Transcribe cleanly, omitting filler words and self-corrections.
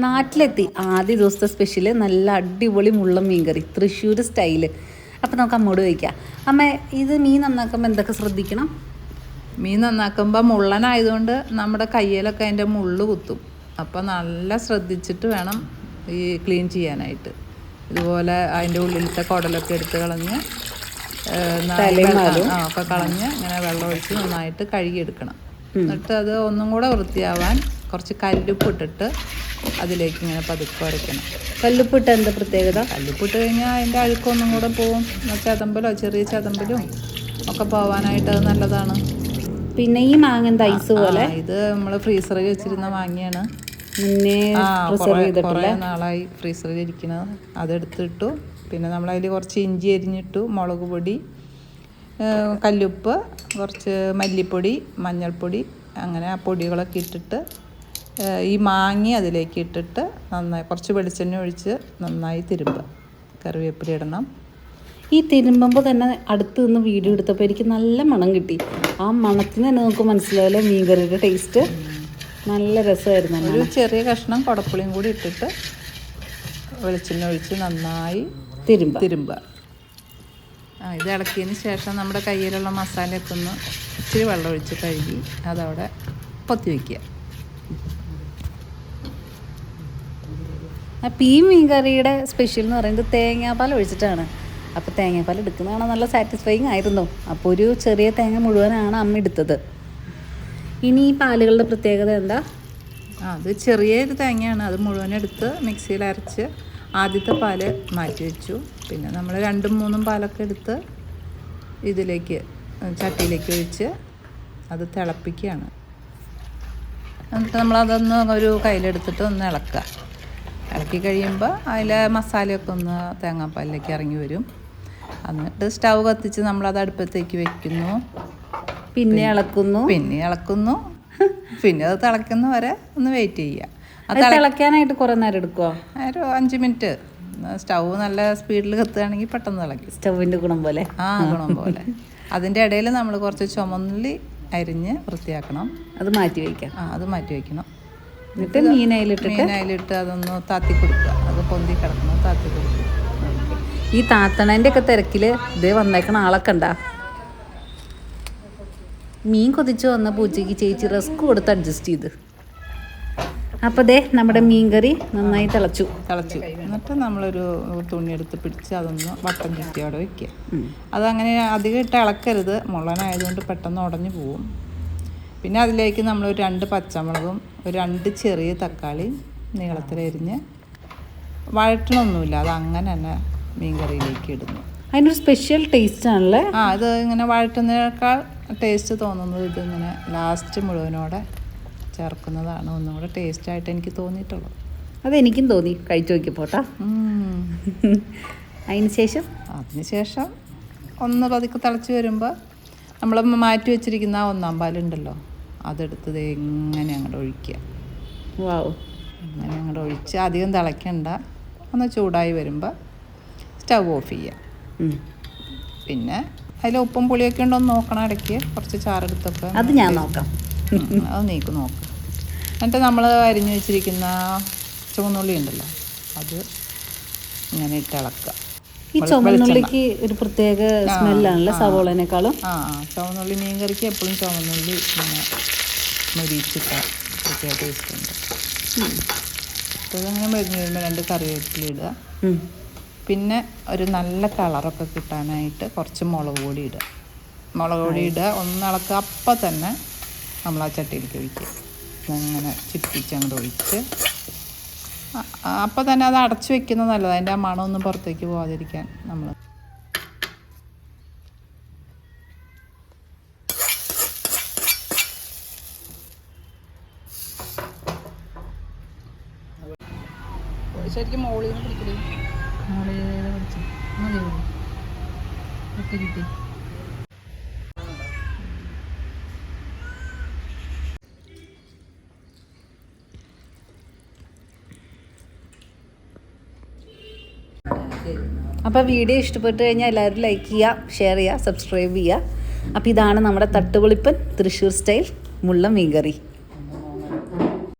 നാട്ടിലെത്തി ആദ്യ ദിവസത്തെ സ്പെഷ്യൽ നല്ല അടിപൊളി മുള്ളം മീൻകറി തൃശ്ശൂർ സ്റ്റൈല്. അപ്പോൾ നമുക്ക് അമ്മോട് ചോദിക്കാം, അമ്മ ഇത് മീൻ നന്നാക്കുമ്പോൾ എന്തൊക്കെ ശ്രദ്ധിക്കണം? മീൻ നന്നാക്കുമ്പോൾ മുള്ളനായതുകൊണ്ട് നമ്മുടെ കയ്യിലൊക്കെ അതിൻ്റെ മുള്ള് കുത്തും. അപ്പോൾ നല്ല ശ്രദ്ധിച്ചിട്ട് വേണം ഈ ക്ലീൻ ചെയ്യാനായിട്ട്. ഇതുപോലെ അതിൻ്റെ ഉള്ളിലത്തെ കുടലൊക്കെ എടുത്ത് കളഞ്ഞ് ഒക്കെ കളഞ്ഞ് ഇങ്ങനെ വെള്ളം ഒഴിച്ച് നന്നായിട്ട് കഴുകിയെടുക്കണം. എന്നിട്ട് അത് ഒന്നും കൂടെ വൃത്തിയാവാൻ കുറച്ച് കല്ലുപ്പ് ഇട്ടിട്ട് അതിലേക്ക് ഇങ്ങനെ പതുക്കെ ഉരയ്ക്കണം. കല്ലുപ്പിട്ട് എന്താ പ്രത്യേകത? കല്ലുപ്പിട്ട് കഴിഞ്ഞാൽ അതിൻ്റെ അഴുക്കൊന്നും കൂടെ പോവും. ചതമ്പലോ ചെറിയ ചതമ്പലും ഒക്കെ പോവാനായിട്ട് അത് നല്ലതാണ്. പിന്നെ ഈ മാങ്ങ ഐസ് പോലെ ഇത് നമ്മൾ ഫ്രീസറിൽ വെച്ചിരുന്ന മാങ്ങയാണ്. മുന്നേ കുറേ നാളായി ഫ്രീസറിൽ ഇരിക്കുന്നത്. അതെടുത്തിട്ടു. പിന്നെ നമ്മളതിൽ കുറച്ച് ഇഞ്ചി അരിഞ്ഞിട്ടു, മുളക് പൊടി, കല്ലുപ്പ്, കുറച്ച് മല്ലിപ്പൊടി, മഞ്ഞൾപ്പൊടി, അങ്ങനെ ആ പൊടികളൊക്കെ ഇട്ടിട്ട് ഈ മാങ്ങി അതിലേക്ക് ഇട്ടിട്ട് നന്നായി കുറച്ച് വെളിച്ചെണ്ണ ഒഴിച്ച് നന്നായി തിരുമ്പുക. കറിവേപ്പില ഇടണം. ഈ തിരുമ്പുമ്പോൾ തന്നെ അടുത്ത് നിന്ന് വീഡിയോ എടുത്തപ്പോൾ എനിക്ക് നല്ല മണം കിട്ടി. ആ മണത്തിന് തന്നെ നമുക്ക് മനസ്സിലാവില്ല മീൻകറിയുടെ ടേസ്റ്റ്. നല്ല രസമായിരുന്നു. ഒരു ചെറിയ കഷ്ണം കുടപ്പുളിയും കൂടി ഇട്ടിട്ട് വെളിച്ചെണ്ണ ഒഴിച്ച് നന്നായി തിരുമ്പുക. ഇത് ഇളക്കിയതിന് ശേഷം നമ്മുടെ കയ്യിലുള്ള മസാലയൊക്കെ ഒന്ന് ഇച്ചിരി വെള്ളം ഒഴിച്ച് കഴുകി അതവിടെ പൊത്തി വയ്ക്കുക. അപ്പോൾ ഈ മീൻകറിയുടെ സ്പെഷ്യൽ എന്ന് പറയുന്നത് തേങ്ങാപ്പാൽ ഒഴിച്ചിട്ടാണ്. അപ്പോൾ തേങ്ങാപ്പാൽ എടുക്കുന്നതാണ് നല്ല സാറ്റിസ്ഫൈങ് ആയിരുന്നു. അപ്പോൾ ഒരു ചെറിയ തേങ്ങ മുഴുവനാണ് അമ്മ എടുത്തത്. ഇനി ഈ പാലുകളുടെ പ്രത്യേകത എന്താ? അത് ചെറിയൊരു തേങ്ങയാണ്. അത് മുഴുവനെടുത്ത് മിക്സിയിൽ അരച്ച് ആദ്യത്തെ പാല് മാറ്റി വെച്ചു. പിന്നെ നമ്മൾ 2-3 പാലൊക്കെ എടുത്ത് ഇതിലേക്ക് ചട്ടിയിലേക്ക് ഒഴിച്ച് അത് തിളപ്പിക്കുകയാണ്. എന്നിട്ട് നമ്മളതൊന്ന് ഒരു കയ്യിലെടുത്തിട്ട് ഒന്ന് ഇളക്കുക. ഇളക്കി കഴിയുമ്പോൾ അതിലെ മസാലയൊക്കെ ഒന്ന് തേങ്ങാപ്പാലിലേക്ക് ഇറങ്ങി വരും. എന്നിട്ട് സ്റ്റൗ കത്തിച്ച് നമ്മളത് അടുപ്പത്തേക്ക് വെക്കുന്നു. പിന്നെ ഇളക്കുന്നു പിന്നെ അത് തിളക്കുന്ന വരെ ഒന്ന് വെയിറ്റ് ചെയ്യുക. അത് തിളയ്ക്കാനായിട്ട് കുറേ നേരം എടുക്കുമോ? ഒരു 5 മിനിറ്റ്. സ്റ്റൗ നല്ല സ്പീഡിൽ കത്തുകയാണെങ്കിൽ പെട്ടെന്ന് തിളയ്ക്കും. സ്റ്റൗവിൻ്റെ ഗുണം പോലെ. ഗുണം പോലെ. അതിൻ്റെ ഇടയിൽ നമ്മൾ കുറച്ച് ചുമന്നുള്ളി അരിഞ്ഞ് വൃത്തിയാക്കണം. അത് മാറ്റി വയ്ക്കാം. അത് മാറ്റി വയ്ക്കണം. എന്നിട്ട് മീനയിലിട്ട് അതൊന്ന് താത്തി കൊടുക്കുക. അത് പൊന്തി കിടക്കണം, താത്തി കൊടുക്കുക. ഈ താത്തണേൻ്റെ ഒക്കെ തിരക്കിൽ ഇതേ വന്നേക്കണ ആളൊക്കെ ഉണ്ടാ. മീൻ കൊതിച്ച് വന്ന പൂച്ചയ്ക്ക് ചേച്ചി റസ്ക് കൊടുത്ത് അഡ്ജസ്റ്റ് ചെയ്ത്. അപ്പോൾ ദേ നമ്മുടെ മീൻകറി നന്നായി തിളച്ചു. എന്നിട്ട് നമ്മളൊരു തുണിയെടുത്ത് പിടിച്ച് അതൊന്ന് വട്ടം ചുറ്റി അവിടെ വയ്ക്കുക. അതങ്ങനെ അധികം ഇട്ട് ഇളക്കരുത്, മുള്ളനായതുകൊണ്ട് പെട്ടെന്ന് ഉടഞ്ഞു പോവും. പിന്നെ അതിലേക്ക് നമ്മളൊരു 2 പച്ചമുളകും ഒരു 2 ചെറിയ തക്കാളി നീളത്തിലരിഞ്ഞ് വഴറ്റണമൊന്നുമില്ല, അത് അങ്ങനെ തന്നെ മീൻകറിയിലേക്ക് ഇടുന്നു. അതിനൊരു സ്പെഷ്യൽ ടേസ്റ്റ് ആണല്ലേ. ഇത് ഇങ്ങനെ വഴറ്റുന്നതിനേക്കാൾ ടേസ്റ്റ് തോന്നുന്നത് ഇതിങ്ങനെ ലാസ്റ്റ് മുഴുവനോടെ ചേർക്കുന്നതാണ് ഒന്നുകൂടെ ടേസ്റ്റായിട്ട് എനിക്ക് തോന്നിയിട്ടുള്ളത്. അതെനിക്കും തോന്നി കഴിച്ചു നോക്കിയപ്പോട്ടാ. അതിന് ശേഷം ഒന്ന് പതുക്കെ തിളച്ച് വരുമ്പോൾ നമ്മൾ മാറ്റി വെച്ചിരിക്കുന്ന ആ 1-ാം പാലുണ്ടല്ലോ, അതെടുത്തത് എങ്ങനെ അങ്ങോട്ട് ഒഴിക്കുക. അങ്ങനെ അങ്ങോട്ട് ഒഴിച്ച് അധികം തിളയ്ക്കണ്ട. ഒന്ന് ചൂടായി വരുമ്പോൾ സ്റ്റൗ ഓഫ് ചെയ്യുക. പിന്നെ അതിൽ ഉപ്പും പുളിയൊക്കെ ഉണ്ടോ എന്ന് നോക്കണം. ഇടയ്ക്ക് കുറച്ച് ചാറെടുത്തൊക്കെ അത് ഞാൻ നോക്കാം. അത് നീക്ക് നോക്കാം. എന്നിട്ട് നമ്മൾ അരിഞ്ഞു വെച്ചിരിക്കുന്ന ചുവന്നുള്ളി ഉണ്ടല്ലോ, അത് ഇങ്ങനെ ഇട്ട് ഇളക്കുക. ഈ ചുവന്നുള്ളിക്ക് ഒരു പ്രത്യേക സ്മെല്ലാണല്ലേ സവോളേനേക്കാളും. ചുവന്നുള്ളി മീൻ കറിക്ക് എപ്പോഴും ചുവന്നുള്ളി ഇങ്ങനെ മൊരിച്ചിട്ട പ്രത്യേക ടേസ്റ്റ് ഉണ്ട്. അപ്പോൾ അതങ്ങനെ മരിഞ്ഞ് വരുമ്പോൾ 2 കറിവേപ്പില ഇടുക. പിന്നെ ഒരു നല്ല കളറൊക്കെ കിട്ടാനായിട്ട് കുറച്ച് മുളക് പൊടി ഇടുക. ഒന്ന് ഇളക്കുക. അപ്പം തന്നെ നമ്മൾ ആ ചട്ടിയിലേക്ക് ഒഴിക്കുക. അങ്ങനെ ചുറ്റിച്ചങ്ങോട്ട് ഒഴിച്ച് അപ്പം തന്നെ അത് അടച്ചു വെക്കുന്നത് നല്ലത്. അതിൻ്റെ ആ മണമൊന്നും പുറത്തേക്ക് പോകാതിരിക്കാൻ. നമ്മൾ ശരിക്കും മോളിൽ നിന്ന് പിടിക്കണേ. കിട്ടി. അപ്പോൾ വീഡിയോ ഇഷ്ടപ്പെട്ട് കഴിഞ്ഞാൽ എല്ലാവരും ലൈക്ക് ചെയ്യുക, ഷെയർ ചെയ്യുക, സബ്സ്ക്രൈബ് ചെയ്യുക. അപ്പോൾ ഇതാണ് നമ്മുടെ തട്ടുപൊളിപ്പൻ തൃശ്ശൂർ സ്റ്റൈൽ മുള്ളം മീൻകറി.